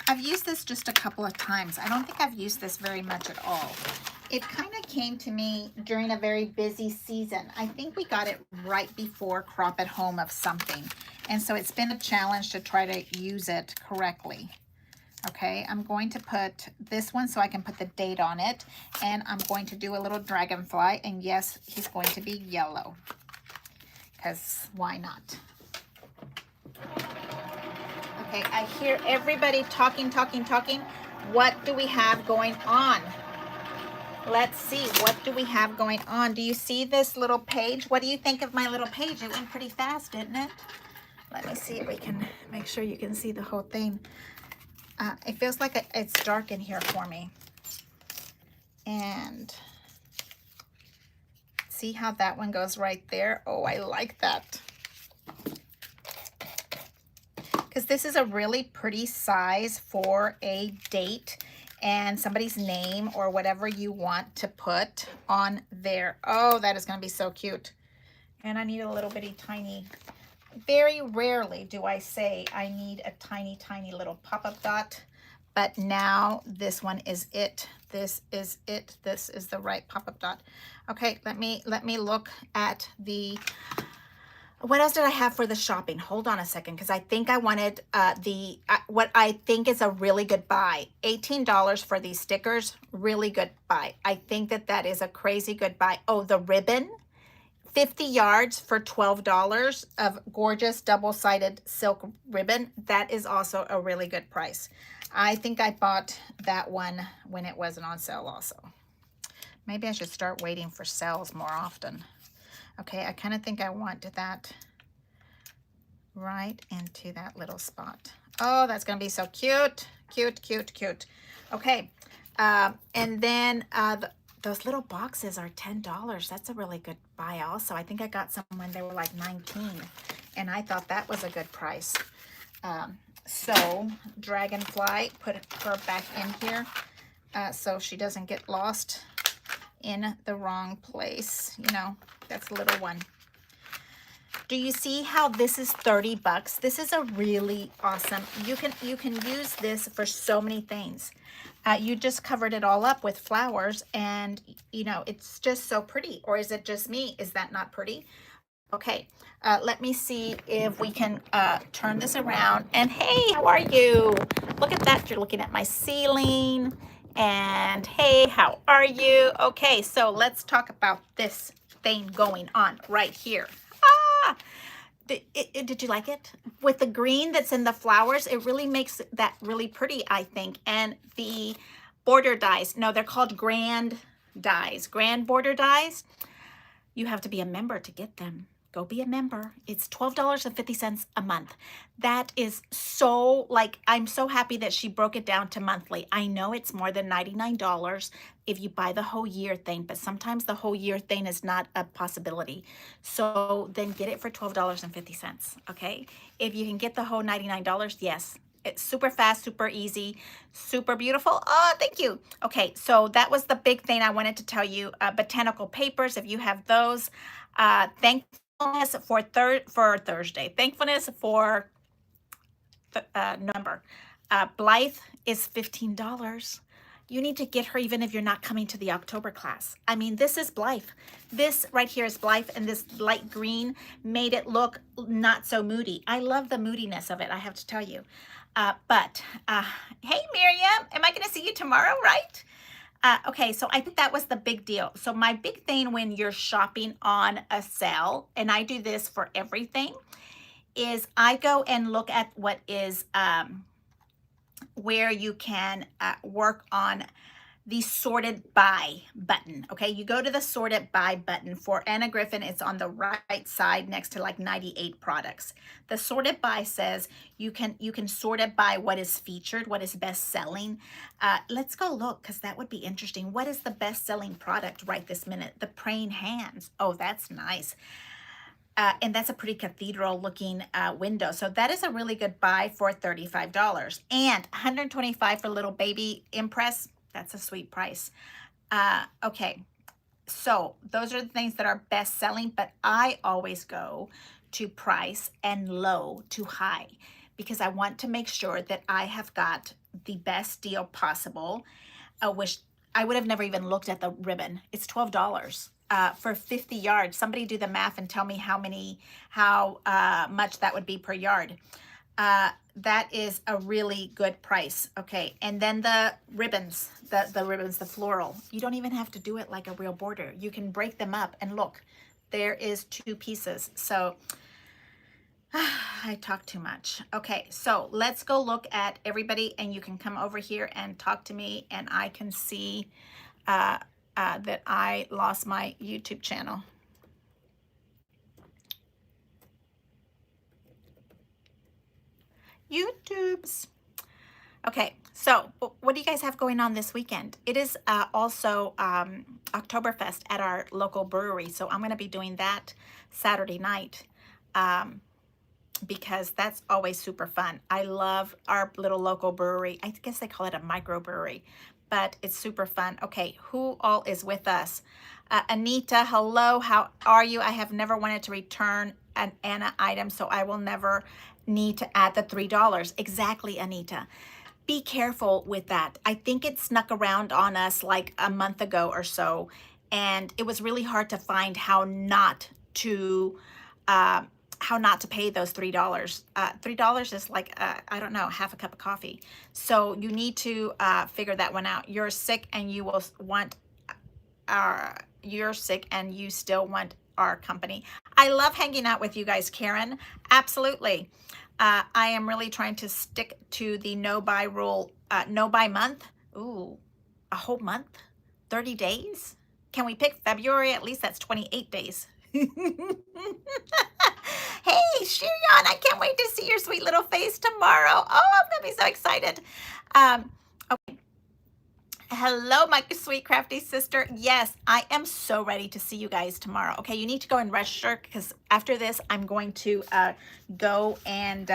I've used this just a couple of times. I don't think I've used this very much at all. It kind of came to me during a very busy season. I think we got it right before Crop at Home of something. And so it's been a challenge to try to use it correctly. Okay, I'm going to put this one so I can put the date on it. And I'm going to do a little dragonfly. And yes, he's going to be yellow. Because why not? Okay, I hear everybody talking. What do we have going on? Let's see, what do we have going on? Do you see this little page? What do you think of my little page? It went pretty fast, didn't it? Let me see if we can make sure you can see the whole thing. It feels like it's dark in here for me. And see how that one goes right there? Oh, I like that. Because this is a really pretty size for a date and somebody's name or whatever you want to put on there. Oh, that is going to be so cute. And I need a little bitty tiny, very rarely do I say I need a tiny little pop-up dot, but now this one is it. This is it. This is the right pop-up dot. Okay, let me look at the, what else did I have for the shopping? Hold on a second, because I think I wanted what I think is a really good buy. $18 for these stickers, really good buy. I think that is a crazy good buy. Oh, the ribbon, 50 yards for $12 of gorgeous double-sided silk ribbon. That is also a really good price. I think I bought that one when it wasn't on sale also. Maybe I should start waiting for sales more often. Okay, I kind of think I want that right into that little spot. Oh, that's going to be so cute. Cute. Okay, and then those little boxes are $10. That's a really good buy also. I think I got some when they were like 19, and I thought that was a good price. So Dragonfly, put her back in here so she doesn't get lost in the wrong place. You know, that's a little one. Do you see how this is 30 bucks? This is a really awesome, you can use this for so many things. You just covered it all up with flowers, and you know, it's just so pretty. Or is it just me? Is that not pretty? Okay, let me see if we can turn this around. And hey, how are you? Look at that, you're looking at my ceiling. And hey, how are you? Okay, so let's talk about this thing going on right here. Ah, did you like it? With the green that's in the flowers, it really makes that really pretty, I think. And the border dies, no, they're called grand dies, grand border dies. You have to be a member to get them. Go be a member. It's $12.50 a month. That is so, like, I'm so happy that she broke it down to monthly. I know it's more than $99 if you buy the whole year thing, but sometimes the whole year thing is not a possibility. So then get it for $12.50, okay? If you can get the whole $99, yes, It's super fast, super easy, super beautiful. Oh, thank you. Okay, so that was the big thing I wanted to tell you. Botanical papers, if you have those. Thankfulness for Thursday. Thankfulness for November. Blythe is $15. You need to get her even if you're not coming to the October class. I mean, this is Blythe. This right here is Blythe, and this light green made it look not so moody. I love the moodiness of it, I have to tell you. Hey, Miriam, am I going to see you tomorrow, right? Okay, so I think that was the big deal. So my big thing when you're shopping on a sale, and I do this for everything, is I go and look at what is where you can work on the sorted by button. Okay, you go to the sorted by button. For Anna Griffin, it's on the right side next to like 98 products. The sorted by says you can sort it by what is featured, what is best selling. Let's go look, because that would be interesting. What is the best selling product right this minute? The praying hands. Oh, that's nice. And that's a pretty cathedral looking window. So that is a really good buy for $35. And $125 for little baby impress. That's a sweet price. Okay, so those are the things that are best selling, but I always go to price and low to high, because I want to make sure that I have got the best deal possible. Which I would have never even looked at the ribbon. It's $12. For 50 yards. Somebody do the math and tell me how much that would be per yard. That is a really good price. Okay, and then the ribbons, the floral. You don't even have to do it like a real border. You can break them up, and look, there is 2 pieces. So I talk too much. Okay, so let's go look at everybody, and you can come over here and talk to me, and I can see that I lost my YouTube channel. YouTubes. Okay, so what do you guys have going on this weekend? It is also Oktoberfest at our local brewery, so I'm going to be doing that Saturday night because that's always super fun. I love our little local brewery. I guess they call it a microbrewery, but it's super fun. Okay, who all is with us? Anita, hello, how are you? I have never wanted to return an Anna item, so I will never need to add the $3. Exactly, Anita. Be careful with that. I think it snuck around on us like a month ago or so, and it was really hard to find how not to pay those $3. $3 is like, I don't know, half a cup of coffee. So you need to figure that one out. You're sick and you will want you're sick and you still want our company. I love hanging out with you guys, Karen. Absolutely. I am really trying to stick to the no buy rule, no buy month. Ooh, a whole month, 30 days. Can we pick February? At least that's 28 days. Hey, Shirion, I can't wait to see your sweet little face tomorrow. Oh, I'm gonna be so excited. Okay. Hello, my sweet crafty sister. Yes, I am so ready to see you guys tomorrow. Okay, you need to go and register, because after this, I'm going to go and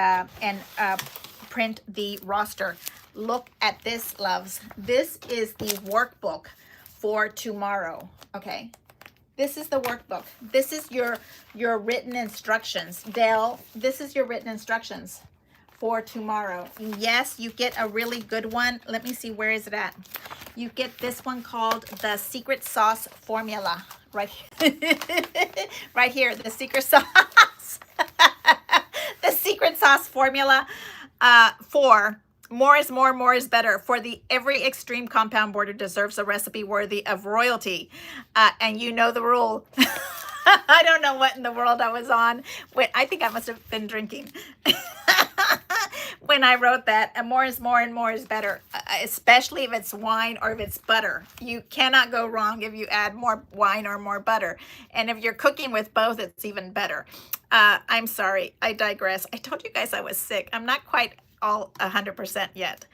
print the roster. Look at this, loves. This is the workbook for tomorrow. Okay. This is the workbook. This is your written instructions. Dell, this is your written instructions for tomorrow. Yes, you get a really good one. Let me see, where is it at? You get this one called the Secret Sauce Formula. Right here, the Secret Sauce. The Secret Sauce Formula for more is more, more is better. For the every extreme compound border deserves a recipe worthy of royalty. And you know the rule. I don't know what in the world I was on. I think I must have been drinking when I wrote that. And more is more and more is better, especially if it's wine or if it's butter. You cannot go wrong if you add more wine or more butter. And if you're cooking with both, it's even better. I'm sorry, I digress. I told you guys I was sick. I'm not quite all 100% yet.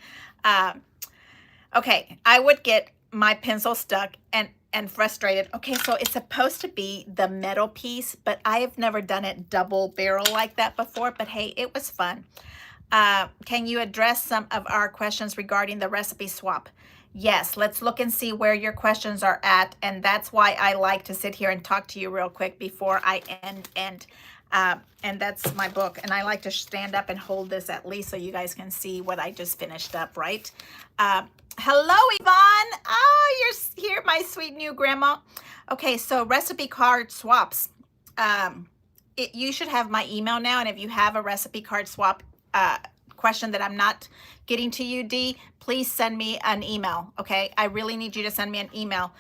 Okay, I would get my pencil stuck and frustrated. Okay, so it's supposed to be the metal piece, but I have never done it double barrel like that before, but hey, it was fun. Can you address some of our questions regarding the recipe swap? Yes, let's look and see where your questions are at. And that's why I like to sit here and talk to you real quick before I end. And that's my book. And I like to stand up and hold this at least so you guys can see what I just finished up, right? Hello, Yvonne. Oh, you're here, my sweet new grandma. Okay, so recipe card swaps. You should have my email now. And if you have a recipe card swap question that I'm not getting to you, Dee, please send me an email. Okay, I really need you to send me an email.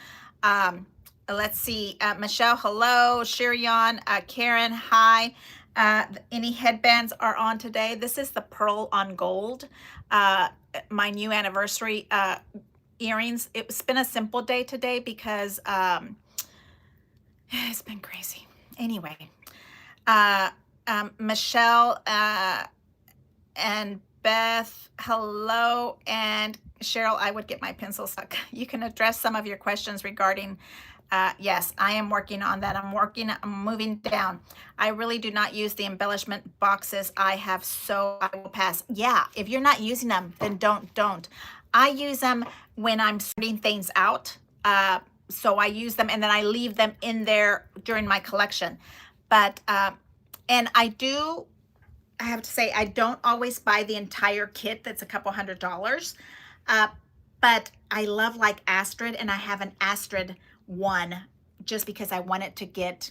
Let's see, Michelle, hello. Shirion, Karen, hi. Any headbands are on today? This is the pearl on gold, my new anniversary earrings. It's been a simple day today because it's been crazy. Anyway, Michelle and Beth, hello. And Cheryl, I would get my pencil stuck. You can address some of your questions regarding, yes, I am working on that. I'm moving down. I really do not use the embellishment boxes I have, so I will pass. Yeah, if you're not using them, then don't. I use them when I'm sorting things out. So I use them and then I leave them in there during my collection. But, and I have to say, I don't always buy the entire kit that's a couple $100s. But I love like Astrid, and I have an Astrid one just because I want it to get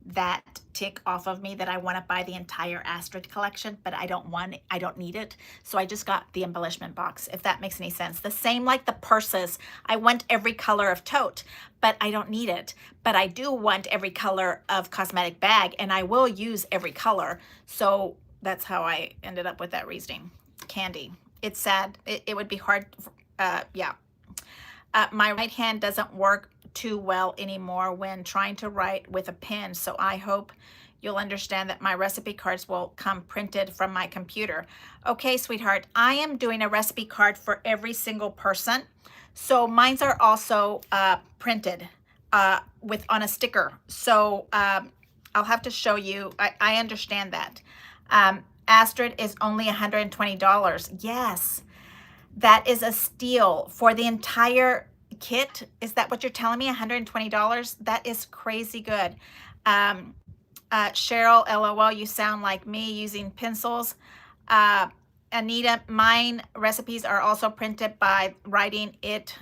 that tick off of me that I want to buy the entire Astrid collection, but I don't need it. So I just got the embellishment box, if that makes any sense. The same like the purses. I want every color of tote, but I don't need it. But I do want every color of cosmetic bag, and I will use every color. So that's how I ended up with that reasoning. Candy. It's sad. It would be hard. Yeah. My right hand doesn't work too well anymore when trying to write with a pen. So I hope you'll understand that my recipe cards will come printed from my computer. Okay, sweetheart. I am doing a recipe card for every single person. So mines are also printed on a sticker. So I'll have to show you. I understand that. Astrid is only $120. Yes, that is a steal for the entire kit. Is that what you're telling me? $120? That is crazy good. Cheryl, LOL, you sound like me using pencils. Anita, mine recipes are also printed by writing it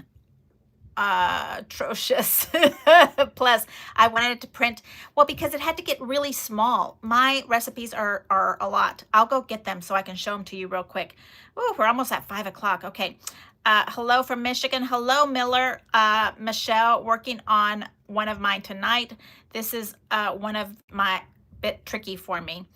atrocious. Plus I wanted it to print well because it had to get really small. My recipes are a lot. I'll go get them so I can show them to you real quick. Ooh, we're almost at 5 o'clock. Okay. Hello from Michigan. Hello, Miller. Michelle, working on one of mine tonight. This is one of my bit tricky for me.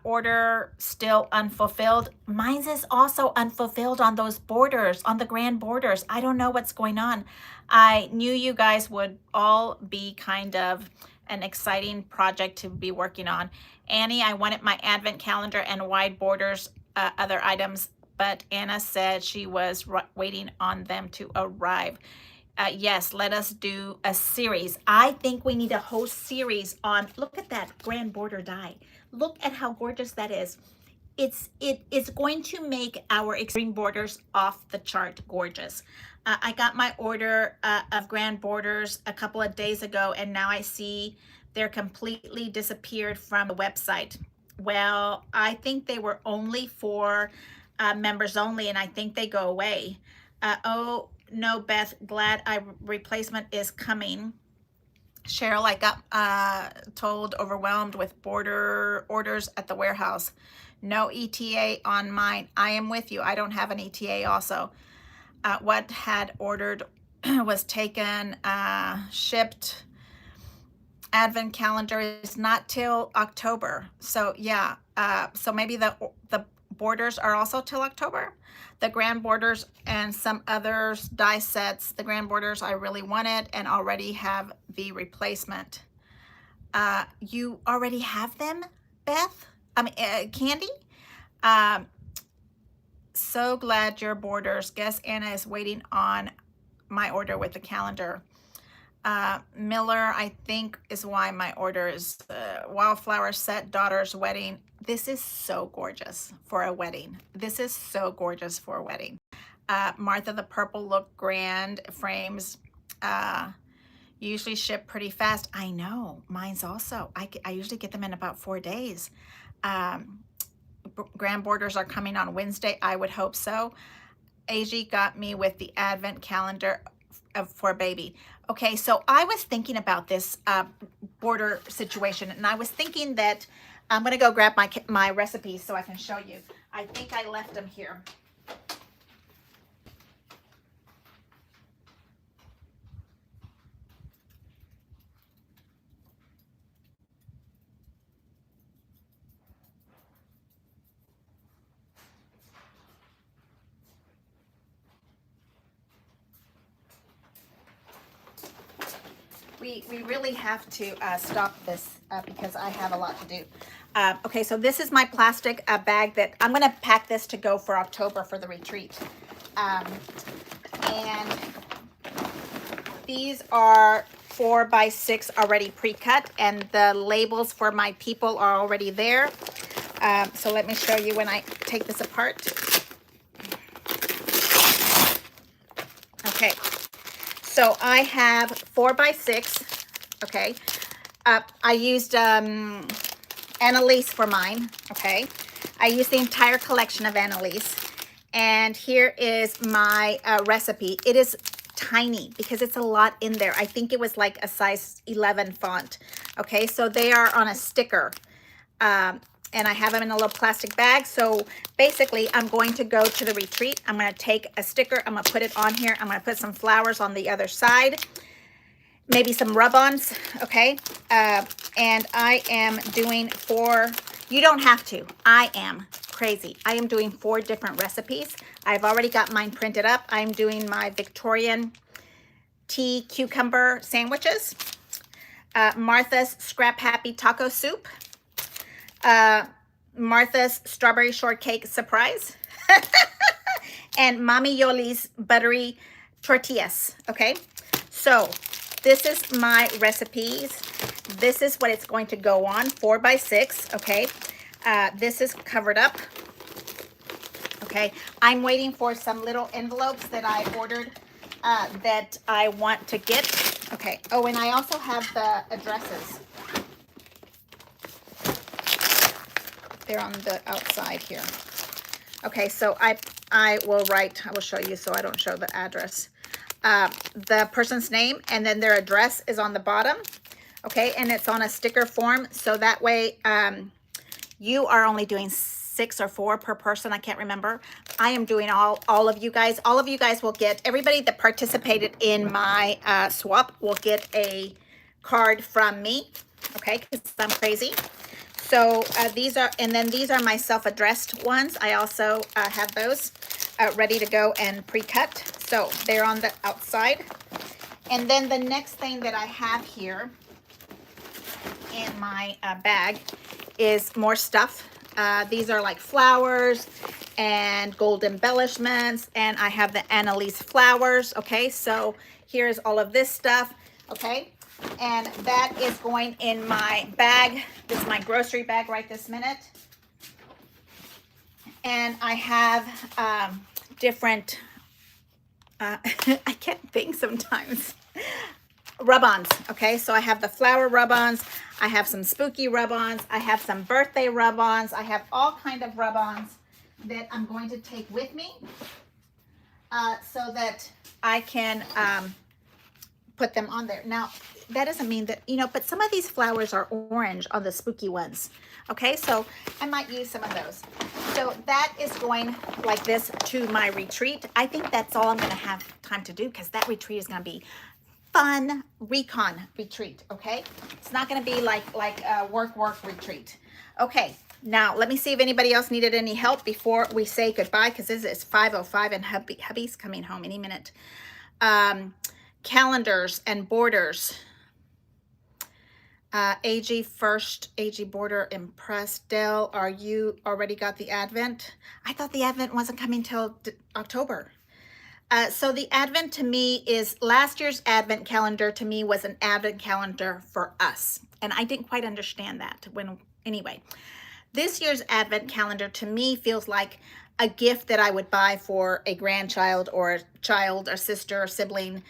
Order still unfulfilled. Mine's is also unfulfilled on those borders, on the grand borders. I don't know what's going on. I knew you guys would all be kind of an exciting project to be working on. Annie, I wanted my advent calendar and wide borders, other items, but Anna said she was waiting on them to arrive. Yes, let us do a series. I think we need a whole series on, look at that grand border die. Look at how gorgeous that is. It's going to make our extreme borders off the chart gorgeous. I got my order of grand borders a couple of days ago, and now I see they're completely disappeared from the website. Well, I think they were only for members only, and I think they go away. Oh, no, Beth, glad replacement is coming. Cheryl, I got told overwhelmed with border orders at the warehouse. No ETA on mine. I am with you. I don't have an ETA also. What had ordered was taken, shipped. Advent calendar is not till October. So yeah, so maybe the borders are also till October. The grand borders and some others die sets. The grand borders I really wanted and already have the replacement. You already have them, Beth? I mean, Candy? So glad your borders. Guess Anna is waiting on my order with the calendar. Miller, I think, is why my order is Wildflower set, daughter's wedding. This is so gorgeous for a wedding. This is so gorgeous for a wedding. Martha, the purple look grand frames. Usually ship pretty fast. I know, mine's also. I usually get them in about 4 days. Grand borders are coming on Wednesday. I would hope so. AG got me with the advent calendar for baby. Okay, so I was thinking about this border situation, and I was thinking that I'm gonna go grab my recipes so I can show you. I think I left them here. We really have to stop this because I have a lot to do. Okay, so this is my plastic bag that I'm going to pack this to go for October for the retreat. And these are 4x6 already pre-cut, and the labels for my people are already there. So let me show you when I take this apart. Okay. So I have 4x6, okay. I used Annalise for mine, okay. I used the entire collection of Annalise. And here is my recipe. It is tiny because it's a lot in there. I think it was like a size 11 font, okay. So they are on a sticker. And I have them in a little plastic bag. So basically, I'm going to go to the retreat. I'm going to take a sticker. I'm going to put it on here. I'm going to put some flowers on the other side. Maybe some rub-ons, okay? And I am doing 4, you don't have to. I am crazy. I am doing 4 different recipes. I've already got mine printed up. I'm doing my Victorian tea cucumber sandwiches. Martha's Scrap Happy Taco Soup. Martha's Strawberry Shortcake Surprise. And Mami Yoli's Buttery Tortillas, okay? So this is my recipes. This is what it's going to go on, 4x6, okay? This is covered up, okay? I'm waiting for some little envelopes that I ordered that I want to get, okay? Oh, and I also have the addresses. They're on the outside here. Okay, so I will show you so I don't show the address. The person's name and then their address is on the bottom. Okay, and it's on a sticker form. So that way you are only doing 6 or 4 per person. I can't remember. I am doing all of you guys. All of you guys will get, everybody that participated in my swap will get a card from me. Okay, because I'm crazy. So these are my self-addressed ones. I also have those ready to go and pre-cut. So they're on the outside. And then the next thing that I have here in my bag is more stuff. These are like flowers and gold embellishments. And I have the Annalise flowers. Okay, so here's all of this stuff. Okay. And that is going in my bag. This is my grocery bag right this minute. And I have different, I can't think sometimes, rub-ons, okay? So I have the flower rub-ons. I have some spooky rub-ons. I have some birthday rub-ons. I have all kind of rub-ons that I'm going to take with me so that I can put them on there. Now, that doesn't mean that, but some of these flowers are orange on the spooky ones. Okay, so I might use some of those. So that is going like this to my retreat. I think that's all I'm going to have time to do because that retreat is going to be fun recon retreat, okay? It's not going to be like a work retreat. Okay, now let me see if anybody else needed any help before we say goodbye because this is 5:05 and hubby's coming home any minute. Calendars and borders. AG first, AG border impressed. Dell, are you already got the Advent? I thought the Advent wasn't coming till October. So the Advent to me is, last year's Advent calendar to me was an Advent calendar for us. And I didn't quite understand that anyway. This year's Advent calendar to me feels like a gift that I would buy for a grandchild or a child or sister or sibling,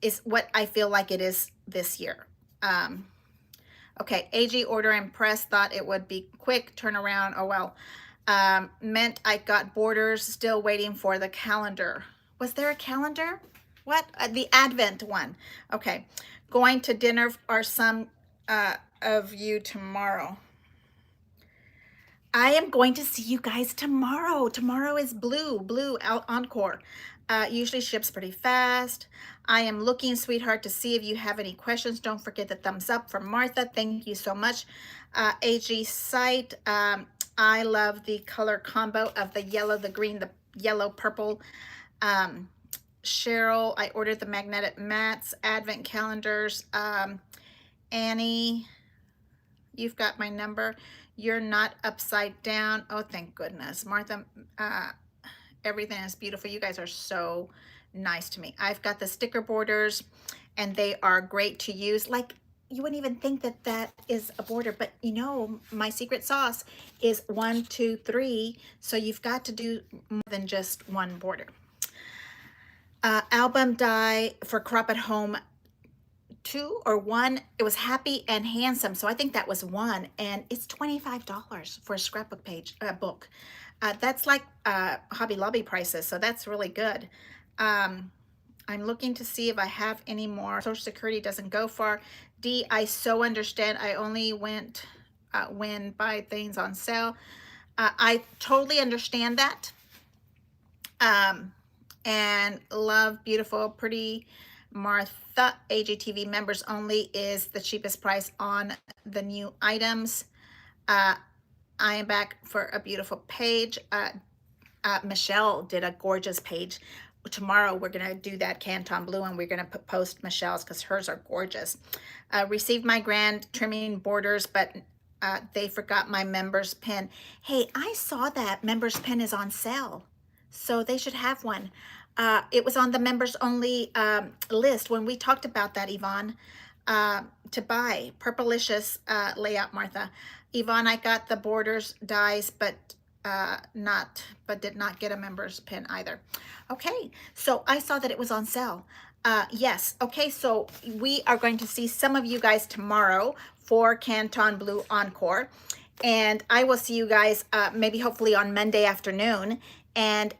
is what I feel like it is this year. Okay, AG Order and Press thought it would be quick turnaround. Oh well. Meant I got borders, still waiting for the calendar. Was there a calendar? What? The Advent one. Okay. Going to dinner are some of you tomorrow. I am going to see you guys tomorrow. Tomorrow is Blue Encore. Usually ships pretty fast. I am looking, sweetheart, to see if you have any questions. Don't forget the thumbs up from Martha. Thank you so much. AG Site. I love the color combo of the yellow, the green, the yellow, purple. Cheryl, I ordered the magnetic mats, Advent calendars. Annie, you've got my number. You're not upside down. Oh, thank goodness. Martha, everything is beautiful. You guys are so nice to me. I've got the sticker borders, and they are great to use. Like, you wouldn't even think that that is a border, but you know, my secret sauce is 1, 2, 3. So you've got to do more than just one border. Album die for Crop at Home 2 or 1. It was Happy and Handsome. So I think that was 1, and it's $25 for a scrapbook book. That's like Hobby Lobby prices. So that's really good. I'm looking to see if I have any more. Social Security doesn't go far. D, I so understand. I only went when buy things on sale. I totally understand that. And love, beautiful, pretty Martha. AGTV members only is the cheapest price on the new items. I am back for a beautiful page. Michelle did a gorgeous page. Tomorrow we're going to do that Canton Blue, and we're going to post Michelle's because hers are gorgeous. Received my grand trimming borders, but they forgot my members pin. Hey, I saw that members pin is on sale, so they should have one. It was on the members only list when we talked about that, Yvonne, to buy. Purplicious layout, Martha. Yvonne, I got the borders dies, but did not get a member's pin either. Okay, so I saw that it was on sale. Yes, okay, so we are going to see some of you guys tomorrow for Canton Blue Encore, and I will see you guys maybe hopefully on Monday afternoon. And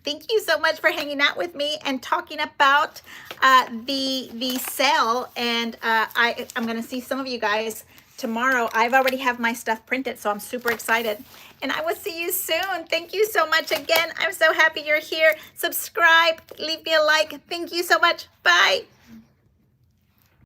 thank you so much for hanging out with me and talking about the sale. And I'm going to see some of you guys tomorrow. I've already have my stuff printed, so I'm super excited. And I will see you soon. Thank you so much again. I'm so happy you're here. Subscribe, leave me a like. Thank you so much. Bye.